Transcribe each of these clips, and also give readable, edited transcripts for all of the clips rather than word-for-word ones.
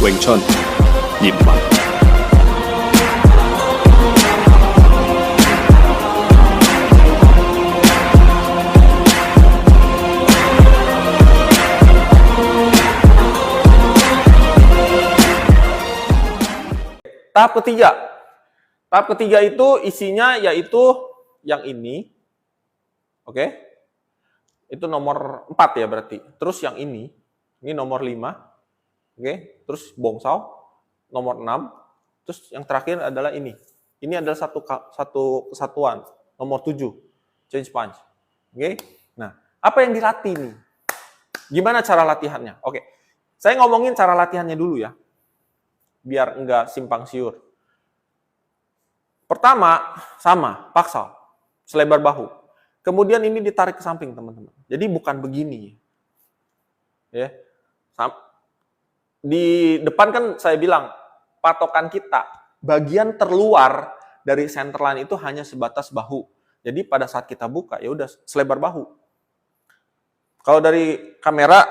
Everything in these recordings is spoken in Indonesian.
咏春入門。Tahap ketiga. Tahap ketiga itu isinya yaitu yang ini. Oke. Itu nomor 4 ya berarti. Terus yang ini nomor 5. Oke. Terus bongsao nomor 6. Terus yang terakhir adalah ini. Ini adalah satu kesatuan, nomor 7. Change punch. Oke. Nah, apa yang dilatih nih? Gimana cara latihannya? Oke. Saya ngomongin cara latihannya dulu ya. Biar enggak simpang siur. Pertama, sama, paksal, selebar bahu. Kemudian ini ditarik ke samping, teman-teman. Jadi bukan begini. Ya. Di depan kan saya bilang, patokan kita, bagian terluar dari center line itu hanya sebatas bahu. Jadi pada saat kita buka, ya udah selebar bahu. Kalau dari kamera,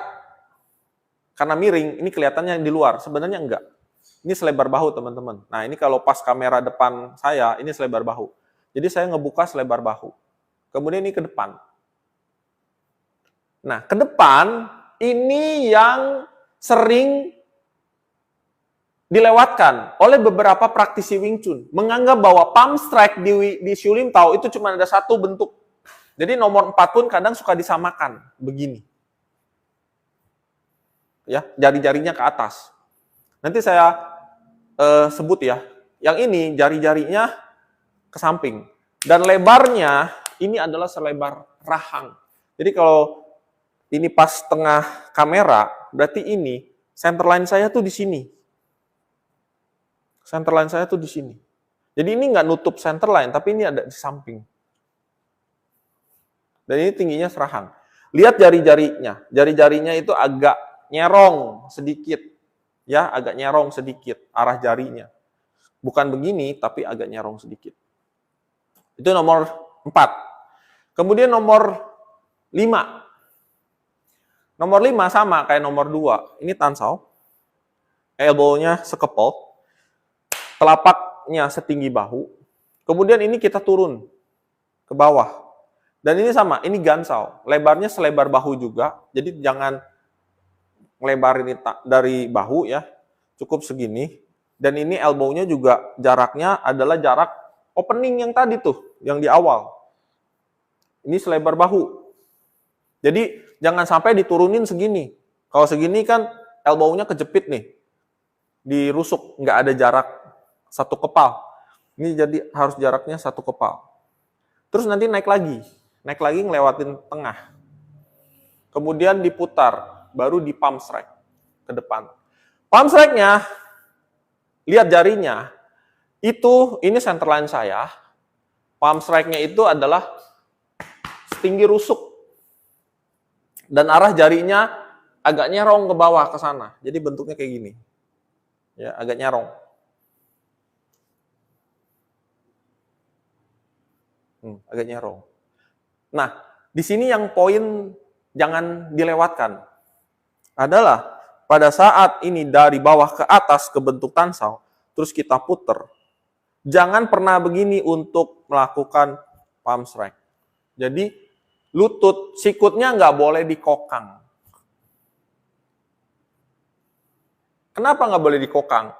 karena miring, ini kelihatannya di luar. Sebenarnya enggak. Ini selebar bahu, teman-teman. Nah, ini kalau pas kamera depan saya, ini selebar bahu. Jadi saya ngebuka selebar bahu. Kemudian ini ke depan. Nah, ke depan, ini yang sering dilewatkan oleh beberapa praktisi Wing Chun. Menganggap bahwa palm strike di Siu Lim Tao itu cuma ada satu bentuk. Jadi nomor 4 pun kadang suka disamakan. Begini. Ya, jari-jarinya ke atas. Nanti saya sebut ya. Yang ini jari-jarinya ke samping. Dan lebarnya ini adalah selebar rahang. Jadi kalau ini pas tengah kamera, berarti ini center line saya tuh di sini. Center line saya tuh di sini. Jadi ini nggak nutup center line, tapi ini ada di samping. Dan ini tingginya serahang. Lihat jari-jarinya. Jari-jarinya itu agak nyerong sedikit. Ya, agak nyerong sedikit arah jarinya. Bukan begini, tapi agak nyerong sedikit. Itu nomor 4. Kemudian nomor 5. Nomor 5 sama kayak nomor 2. Ini tansao. Elbow-nya sekepal. Telapaknya setinggi bahu. Kemudian ini kita turun ke bawah. Dan ini sama, ini gansao. Lebarnya selebar bahu juga. Jadi jangan ngelebarin dari bahu ya, cukup segini. Dan ini elbow-nya juga jaraknya adalah jarak opening yang tadi tuh, yang di awal. Ini selebar bahu. Jadi jangan sampai diturunin segini. Kalau segini kan elbow-nya kejepit nih, dirusuk, nggak ada jarak satu kepal. Ini jadi harus jaraknya satu kepal. Terus nanti naik lagi ngelewatin tengah. Kemudian diputar. Baru di palm strike ke depan. Palm strike-nya, lihat jarinya, ini center line saya. Palm strike-nya itu adalah setinggi rusuk. Dan arah jarinya agak nyerong ke bawah ke sana. Jadi bentuknya kayak gini. Ya, agak nyerong. Agak nyerong. Nah, di sini yang poin jangan dilewatkan adalah pada saat ini dari bawah ke atas ke bentuk tansao, terus kita puter. Jangan pernah begini untuk melakukan palm strike. Jadi lutut, sikutnya nggak boleh dikokang. Kenapa nggak boleh dikokang?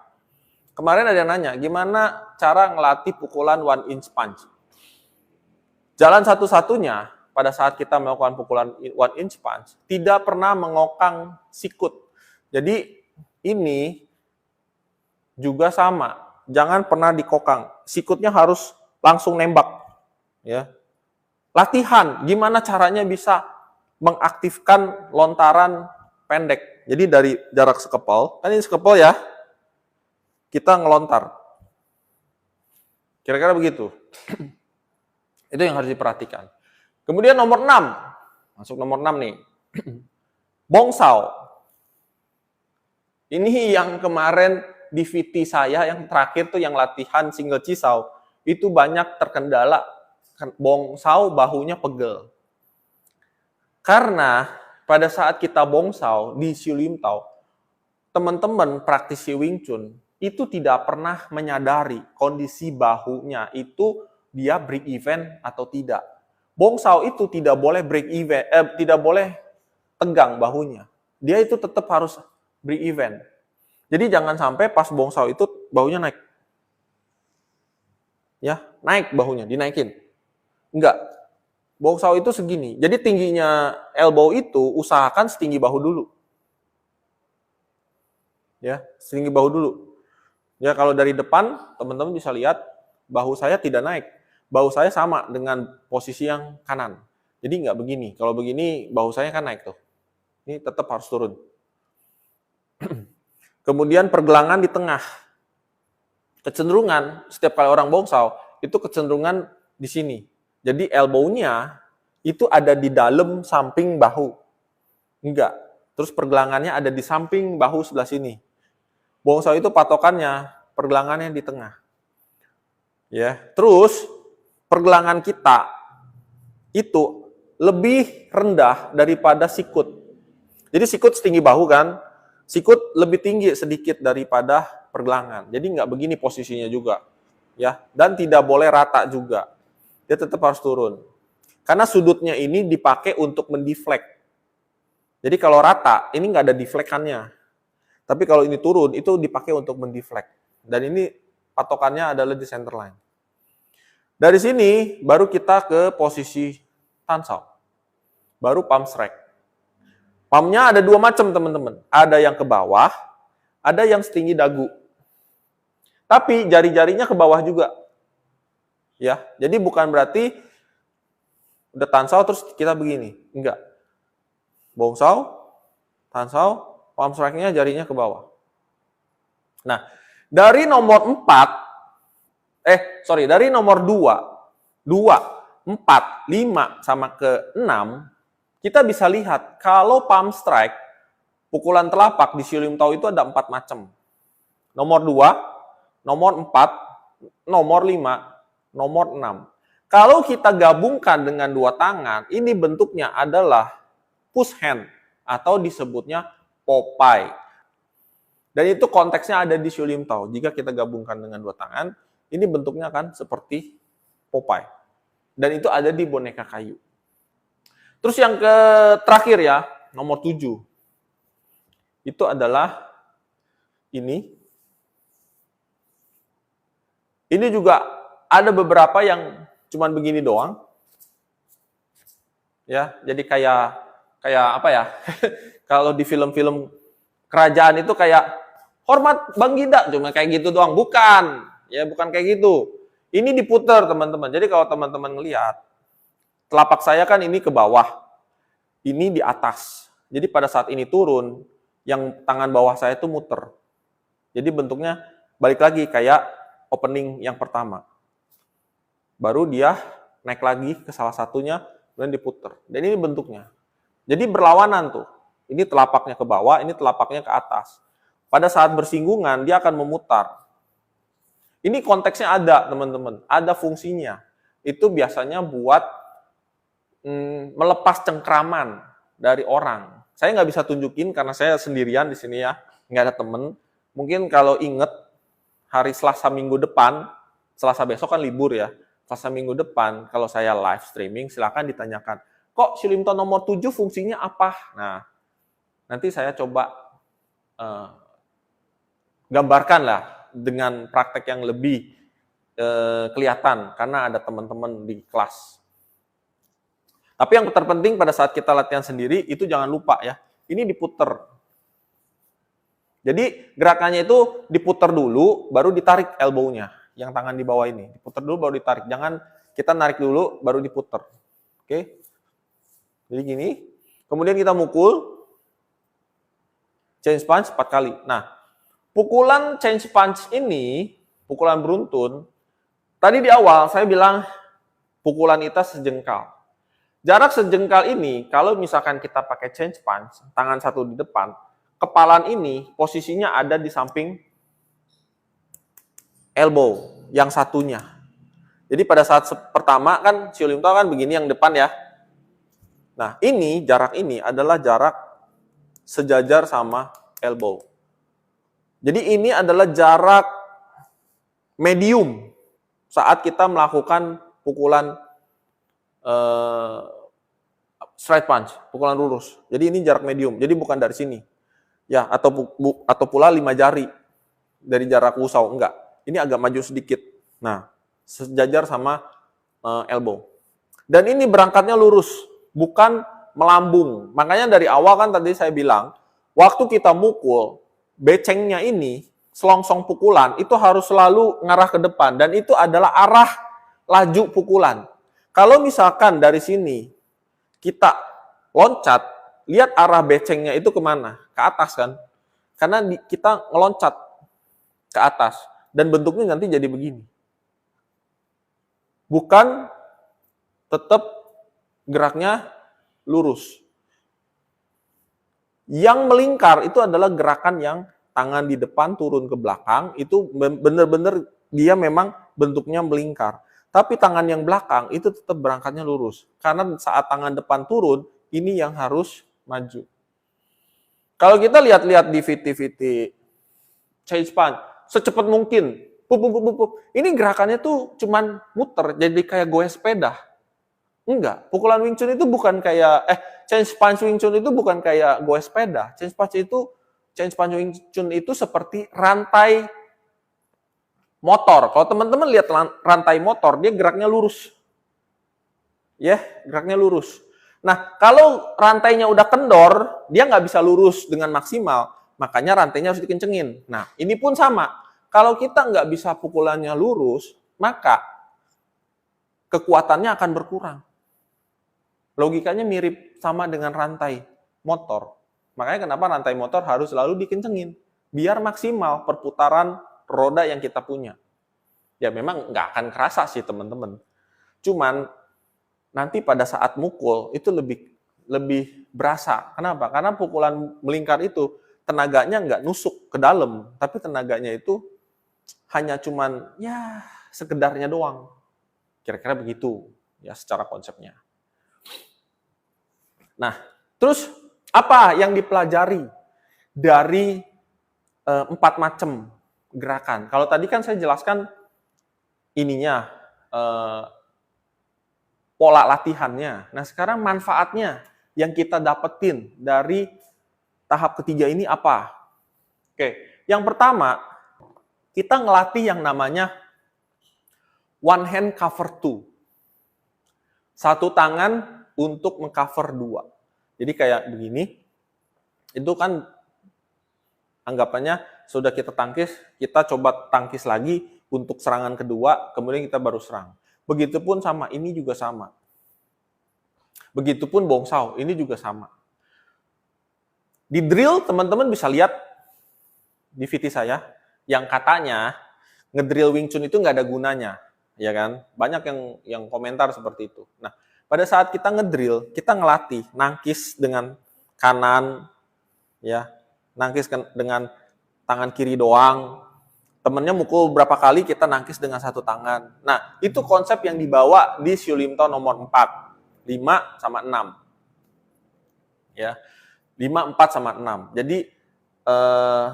Kemarin ada yang nanya, gimana cara ngelatih pukulan 1-inch punch? Jalan satu-satunya pada saat kita melakukan pukulan 1-inch punch, tidak pernah mengokang sikut. Jadi ini juga sama, jangan pernah dikokang. Sikutnya harus langsung nembak. Ya. Latihan, gimana caranya bisa mengaktifkan lontaran pendek. Jadi dari jarak sekepal, kan ini sekepal ya, kita ngelontar. Kira-kira begitu. Itu yang harus diperhatikan. Kemudian nomor 6. Masuk nomor 6 nih. Bongsao. Ini yang kemarin di VT saya yang terakhir tuh yang latihan single cisau. Itu banyak terkendala. Bongsao bahunya pegel. Karena pada saat kita bongsao di Siu Lim Tao, teman-teman praktisi Wing Chun itu tidak pernah menyadari kondisi bahunya itu dia break even atau tidak. Bong Sao itu tidak boleh break even, tidak boleh tegang bahunya. Dia itu tetap harus break even. Jadi jangan sampai pas Bong Sao itu bahunya naik. Ya, naik bahunya, dinaikin. Enggak. Bong Sao itu segini. Jadi tingginya elbow itu usahakan setinggi bahu dulu. Ya, setinggi bahu dulu. Ya, kalau dari depan teman-teman bisa lihat bahu saya tidak naik. Bahu saya sama dengan posisi yang kanan. Jadi nggak begini. Kalau begini bahu saya kan naik tuh. Ini tetap harus turun. Kemudian pergelangan di tengah. Kecenderungan setiap kali orang Bong Sao itu kecenderungan di sini. Jadi elbow-nya itu ada di dalam samping bahu. Enggak. Terus pergelangannya ada di samping bahu sebelah sini. Bong Sao itu patokannya pergelangannya di tengah. Ya, terus pergelangan kita itu lebih rendah daripada sikut. Jadi sikut setinggi bahu kan, sikut lebih tinggi sedikit daripada pergelangan. Jadi nggak begini posisinya juga. Ya, dan tidak boleh rata juga. Dia tetap harus turun. Karena sudutnya ini dipakai untuk mendeflect. Jadi kalau rata, ini nggak ada deflekannya. Tapi kalau ini turun, itu dipakai untuk mendeflect. Dan ini patokannya adalah di center line. Dari sini, baru kita ke posisi Tan Sao. Baru palm strike. Palmnya ada dua macam, teman-teman. Ada yang ke bawah, ada yang setinggi dagu. Tapi jari-jarinya ke bawah juga. Ya, jadi bukan berarti udah Tan Sao terus kita begini. Enggak. Bong Sao, Tan Sao, palm strike-nya jarinya ke bawah. Nah, dari nomor 4, dari nomor 2, 4, 5, sama ke 6, kita bisa lihat kalau palm strike, pukulan telapak di Siu Lim Tao itu ada 4 macam. Nomor 2, nomor 4, nomor 5, nomor 6. Kalau kita gabungkan dengan 2 tangan, ini bentuknya adalah push hand atau disebutnya Popeye. Dan itu konteksnya ada di Siu Lim Tao. Jika kita gabungkan dengan 2 tangan, ini bentuknya kan seperti Popeye. Dan itu ada di boneka kayu. Terus yang terakhir ya, nomor 7. Itu adalah ini. Ini juga ada beberapa yang cuman begini doang. Ya, jadi kayak apa ya? Kalau di film-film kerajaan itu kayak hormat Bang Gida, cuma kayak gitu doang. Bukan. Ya, bukan kayak gitu. Ini diputer, teman-teman. Jadi kalau teman-teman ngelihat, telapak saya kan ini ke bawah. Ini di atas. Jadi pada saat ini turun, yang tangan bawah saya itu muter. Jadi bentuknya balik lagi kayak opening yang pertama. Baru dia naik lagi ke salah satunya, dan diputer. Dan ini bentuknya. Jadi berlawanan tuh. Ini telapaknya ke bawah, ini telapaknya ke atas. Pada saat bersinggungan, dia akan memutar. Ini konteksnya ada, teman-teman. Ada fungsinya. Itu biasanya buat melepas cengkraman dari orang. Saya nggak bisa tunjukin karena saya sendirian di sini ya. Nggak ada temen. Mungkin kalau inget, hari Selasa minggu depan, Selasa besok kan libur ya. Selasa minggu depan, kalau saya live streaming, silakan ditanyakan. Kok Siu Lim Tao nomor 7 fungsinya apa? Nah, nanti saya coba gambarkan lah dengan praktek yang lebih kelihatan, karena ada teman-teman di kelas. Tapi yang terpenting pada saat kita latihan sendiri, itu jangan lupa ya, ini diputer. Jadi gerakannya itu diputer dulu, baru ditarik elbow-nya. Yang tangan di bawah ini. Diputer dulu baru ditarik. Jangan kita narik dulu baru diputer. Oke? Jadi gini. Kemudian kita mukul. Change punch 4 kali. Nah, pukulan change punch ini, pukulan beruntun, tadi di awal saya bilang pukulan kita sejengkal. Jarak sejengkal ini, kalau misalkan kita pakai change punch, tangan satu di depan, kepalan ini posisinya ada di samping elbow yang satunya. Jadi pada saat pertama kan Siu Lim Tao kan begini yang depan ya. Nah, ini jarak ini adalah jarak sejajar sama elbow. Jadi ini adalah jarak medium saat kita melakukan pukulan straight punch, pukulan lurus. Jadi ini jarak medium. Jadi bukan dari sini. Ya, atau pula 5 jari dari jarak wusau, enggak. Ini agak maju sedikit. Nah, sejajar sama elbow. Dan ini berangkatnya lurus, bukan melambung. Makanya dari awal kan tadi saya bilang, waktu kita mukul, becengnya ini, selongsong pukulan, itu harus selalu ngarah ke depan. Dan itu adalah arah laju pukulan. Kalau misalkan dari sini, kita loncat, lihat arah becengnya itu kemana? Ke atas kan? Karena kita ngeloncat ke atas. Dan bentuknya nanti jadi begini. Bukan tetap geraknya lurus. Yang melingkar itu adalah gerakan yang tangan di depan turun ke belakang, itu benar-benar dia memang bentuknya melingkar. Tapi tangan yang belakang itu tetap berangkatnya lurus. Karena saat tangan depan turun, ini yang harus maju. Kalau kita lihat-lihat di VT-VT change punch, secepat mungkin, ini gerakannya tuh cuman muter, jadi kayak goes sepeda. Enggak, pukulan Wing Chun itu bukan kayak, change punch Wing Chun itu bukan kayak goes sepeda. Change punch Wing Chun itu seperti rantai motor. Kalau teman-teman lihat rantai motor, dia geraknya lurus. Ya, geraknya lurus. Nah, kalau rantainya udah kendor, dia nggak bisa lurus dengan maksimal. Makanya rantainya harus dikencengin. Nah, ini pun sama. Kalau kita nggak bisa pukulannya lurus, maka kekuatannya akan berkurang. Logikanya mirip sama dengan rantai motor. Makanya kenapa rantai motor harus selalu dikencengin. Biar maksimal perputaran roda yang kita punya. Ya memang nggak akan kerasa sih teman-teman. Cuman nanti pada saat mukul itu lebih berasa. Kenapa? Karena pukulan melingkar itu tenaganya nggak nusuk ke dalam, tapi tenaganya itu hanya cuman ya sekedarnya doang. Kira-kira begitu ya secara konsepnya. Nah, terus apa yang dipelajari dari 4 macam gerakan? Kalau tadi kan saya jelaskan ininya, pola latihannya. Nah, sekarang manfaatnya yang kita dapetin dari tahap ketiga ini apa? Oke, yang pertama, kita ngelatih yang namanya one hand cover two. Satu tangan untuk mengcover 2. Jadi kayak begini, itu kan anggapannya sudah kita tangkis, kita coba tangkis lagi untuk serangan kedua, kemudian kita baru serang. Begitupun sama, ini juga sama. Begitupun bongsau, ini juga sama. Di drill, teman-teman bisa lihat di VT saya, yang katanya ngedrill Wing Chun itu nggak ada gunanya, ya kan? Banyak yang komentar seperti itu. Nah, pada saat kita ngedrill, kita ngelatih nangkis dengan kanan, ya, nangkis dengan tangan kiri doang. Temennya mukul berapa kali, kita nangkis dengan satu tangan. Nah, itu konsep yang dibawa di Siu Lim Tao nomor 4. 5 sama 6. Ya, 5, 4 sama 6. Jadi,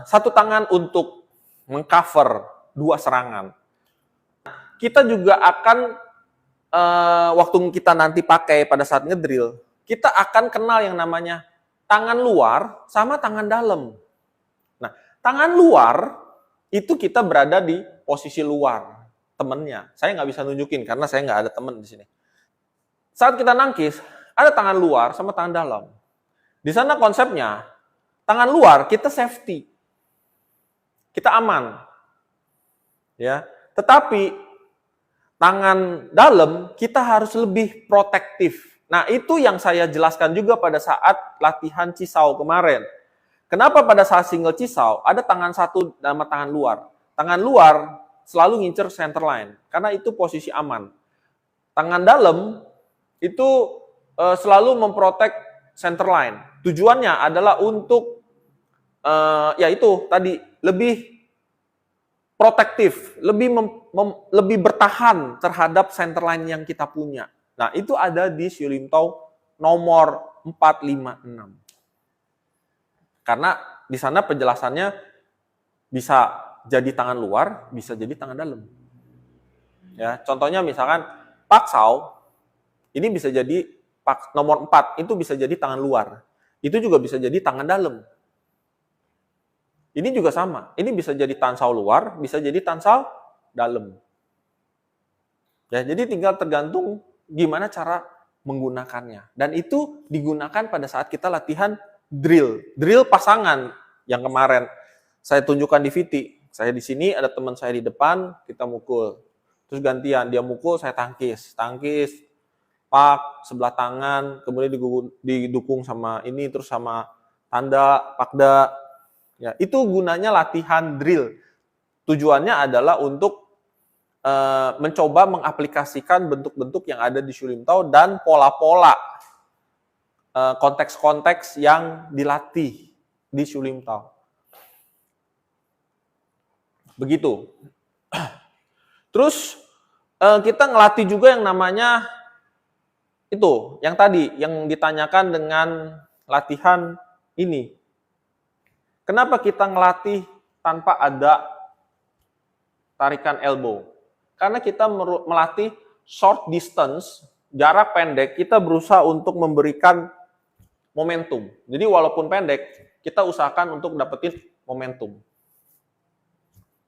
satu tangan untuk mengcover 2 serangan. Kita juga akan, waktu kita nanti pakai pada saat ngedrill, kita akan kenal yang namanya tangan luar sama tangan dalam. Nah, tangan luar itu kita berada di posisi luar temennya. Saya nggak bisa nunjukin karena saya nggak ada temen di sini. Saat kita nangkis, ada tangan luar sama tangan dalam. Di sana konsepnya, tangan luar kita safety. Kita aman. Ya, tetapi tangan dalam kita harus lebih protektif. Nah, itu yang saya jelaskan juga pada saat latihan Cisau kemarin. Kenapa pada saat single Cisau ada tangan satu sama tangan luar? Tangan luar selalu ngincer center line, karena itu posisi aman. Tangan dalam itu selalu memprotek center line. Tujuannya adalah untuk yaitu tadi lebih protektif, lebih bertahan terhadap center line yang kita punya. Nah, itu ada di Siu Lim Tao nomor 4, 5, 6. Karena di sana penjelasannya Bisa jadi tangan luar, bisa jadi tangan dalam. Ya, contohnya misalkan Pak Sao, ini bisa jadi nomor 4, itu bisa jadi tangan luar. Itu juga bisa jadi tangan dalam. Ini juga sama. Ini bisa jadi Tan Sao luar, bisa jadi Tan Sao dalam. Ya, jadi tinggal tergantung gimana cara menggunakannya. Dan itu digunakan pada saat kita latihan drill. Drill pasangan yang kemarin saya tunjukkan di VT. Saya di sini, ada teman saya di depan, kita mukul. Terus gantian, dia mukul, saya tangkis. Tangkis, pak, sebelah tangan, kemudian didukung sama ini, terus sama tanda, pakda. Ya, itu gunanya latihan drill. Tujuannya adalah untuk mencoba mengaplikasikan bentuk-bentuk yang ada di Shu Lim Tao dan pola-pola konteks-konteks yang dilatih di Shu Lim Tao. Begitu. Terus kita ngelatih juga yang namanya itu, yang tadi, yang ditanyakan dengan latihan ini. Kenapa kita ngelatih tanpa ada tarikan elbow? Karena kita melatih short distance, jarak pendek, kita berusaha untuk memberikan momentum. Jadi walaupun pendek, kita usahakan untuk dapetin momentum.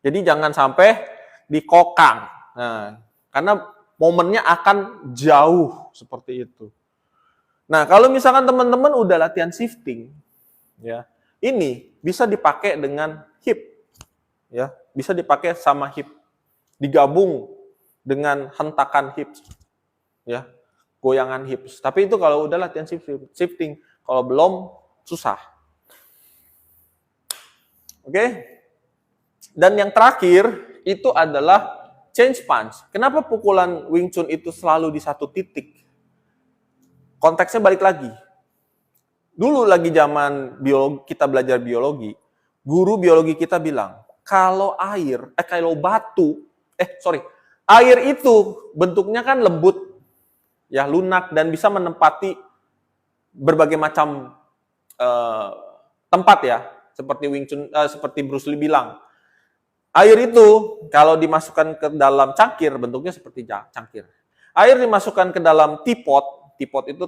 Jadi jangan sampai dikokang. Nah, karena momennya akan jauh seperti itu. Nah, kalau misalkan teman-teman udah latihan shifting, ya, ini bisa dipakai dengan hip. Ya, bisa dipakai sama hip. Digabung dengan hentakan hips, ya, goyangan hips. Tapi itu kalau udah latihan shifting, kalau belum susah. Oke? Dan yang terakhir itu adalah change punch. Kenapa pukulan Wing Chun itu selalu di satu titik? Konteksnya balik lagi. Dulu lagi zaman biologi, kita belajar biologi, guru biologi kita bilang, kalau air itu bentuknya kan lembut, ya, lunak, dan bisa menempati berbagai macam tempat, ya, seperti Wing Chun, seperti Bruce Lee bilang. Air itu kalau dimasukkan ke dalam cangkir bentuknya seperti cangkir. Air dimasukkan ke dalam teapot itu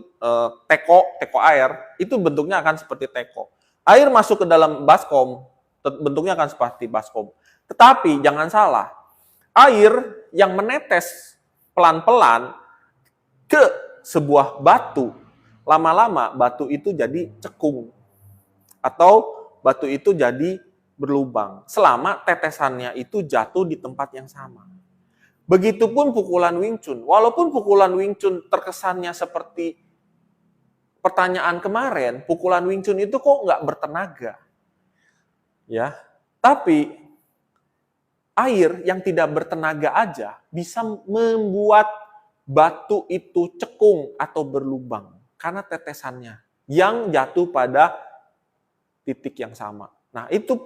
teko air, itu bentuknya akan seperti teko. Air masuk ke dalam baskom, bentuknya akan seperti baskom. Tetapi jangan salah, air yang menetes pelan-pelan ke sebuah batu, lama-lama batu itu jadi cekung atau batu itu jadi berlubang selama tetesannya itu jatuh di tempat yang sama. Begitupun pukulan Wing Chun. Walaupun pukulan Wing Chun terkesannya seperti pertanyaan kemarin, pukulan Wing Chun itu kok nggak bertenaga. Ya, tapi air yang tidak bertenaga aja bisa membuat batu itu cekung atau berlubang karena tetesannya yang jatuh pada titik yang sama. Nah, itu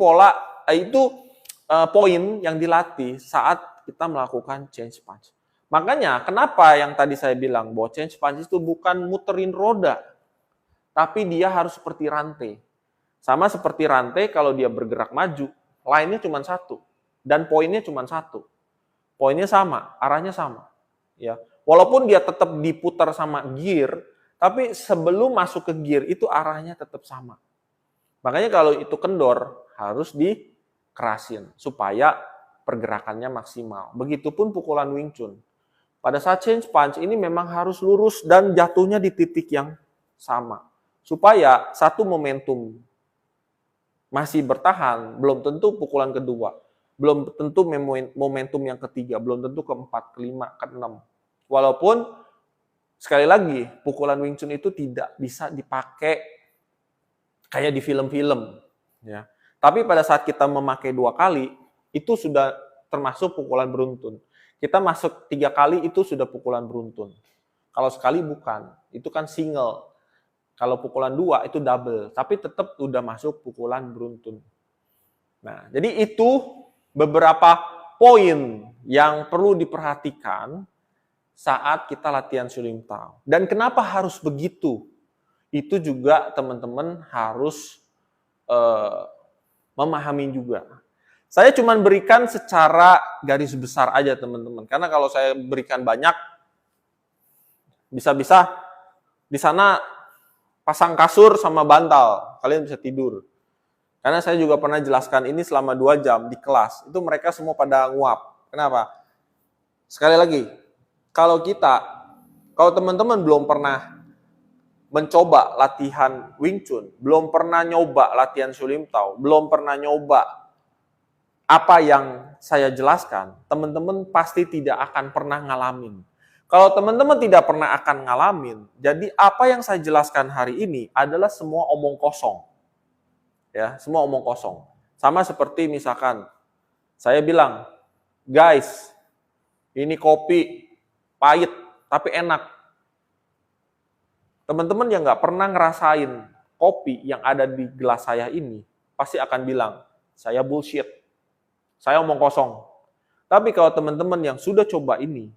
poin yang dilatih saat kita melakukan change punch. Makanya kenapa yang tadi saya bilang bahwa change punch itu bukan muterin roda, tapi dia harus seperti rantai. Sama seperti rantai, kalau dia bergerak maju, lainnya cuma satu. Dan poinnya cuma satu. Poinnya sama, arahnya sama. Ya, walaupun dia tetap diputar sama gear, tapi sebelum masuk ke gear itu arahnya tetap sama. Makanya kalau itu kendor, harus dikerasin supaya pergerakannya maksimal. Begitupun pukulan Wing Chun. Pada saat change punch ini memang harus lurus dan jatuhnya di titik yang sama. Supaya satu momentum masih bertahan, belum tentu pukulan kedua. Belum tentu momentum yang ketiga, belum tentu keempat, kelima, keenam. Walaupun, sekali lagi, pukulan Wing Chun itu tidak bisa dipakai kayak di film-film. Ya. Tapi pada saat kita memakai 2 kali, itu sudah termasuk pukulan beruntun. Kita masuk 3 kali, itu sudah pukulan beruntun. Kalau sekali bukan, itu kan single. Kalau pukulan 2 itu double, tapi tetap udah masuk pukulan beruntun. Nah, jadi itu beberapa poin yang perlu diperhatikan saat kita latihan Shu Lim Tao. Dan kenapa harus begitu? Itu juga teman-teman harus memahami juga. Saya cuma berikan secara garis besar aja teman-teman. Karena kalau saya berikan banyak, bisa-bisa di sana pasang kasur sama bantal. Kalian bisa tidur. Karena saya juga pernah jelaskan ini selama 2 jam di kelas. Itu mereka semua pada nguap. Kenapa? Sekali lagi, kalau teman-teman belum pernah mencoba latihan Wing Chun, belum pernah nyoba latihan Shu Lim Tao, belum pernah nyoba apa yang saya jelaskan, teman-teman pasti tidak akan pernah ngalamin. Kalau teman-teman tidak pernah akan ngalamin, jadi apa yang saya jelaskan hari ini adalah semua omong kosong. Ya, semua omong kosong. Sama seperti misalkan saya bilang, guys, ini kopi pahit tapi enak. Teman-teman yang nggak pernah ngerasain kopi yang ada di gelas saya ini, pasti akan bilang, saya bullshit. Saya omong kosong. Tapi kalau teman-teman yang sudah coba ini,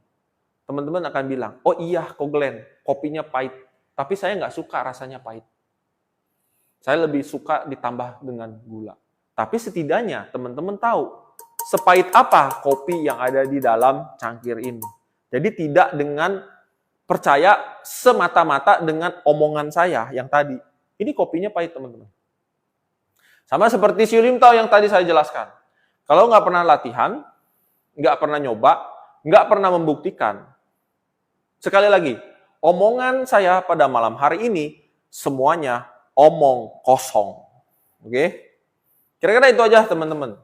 teman-teman akan bilang, oh iya kok Glenn, kopinya pahit. Tapi saya nggak suka rasanya pahit. Saya lebih suka ditambah dengan gula. Tapi setidaknya teman-teman tahu, sepahit apa kopi yang ada di dalam cangkir ini. Jadi tidak dengan percaya semata-mata dengan omongan saya yang tadi. Ini kopinya pahit teman-teman. Sama seperti Shu Lim Tao yang tadi saya jelaskan. Kalau nggak pernah latihan, nggak pernah nyoba, nggak pernah membuktikan. Sekali lagi, omongan saya pada malam hari ini semuanya omong kosong. Oke? Kira-kira itu aja teman-teman.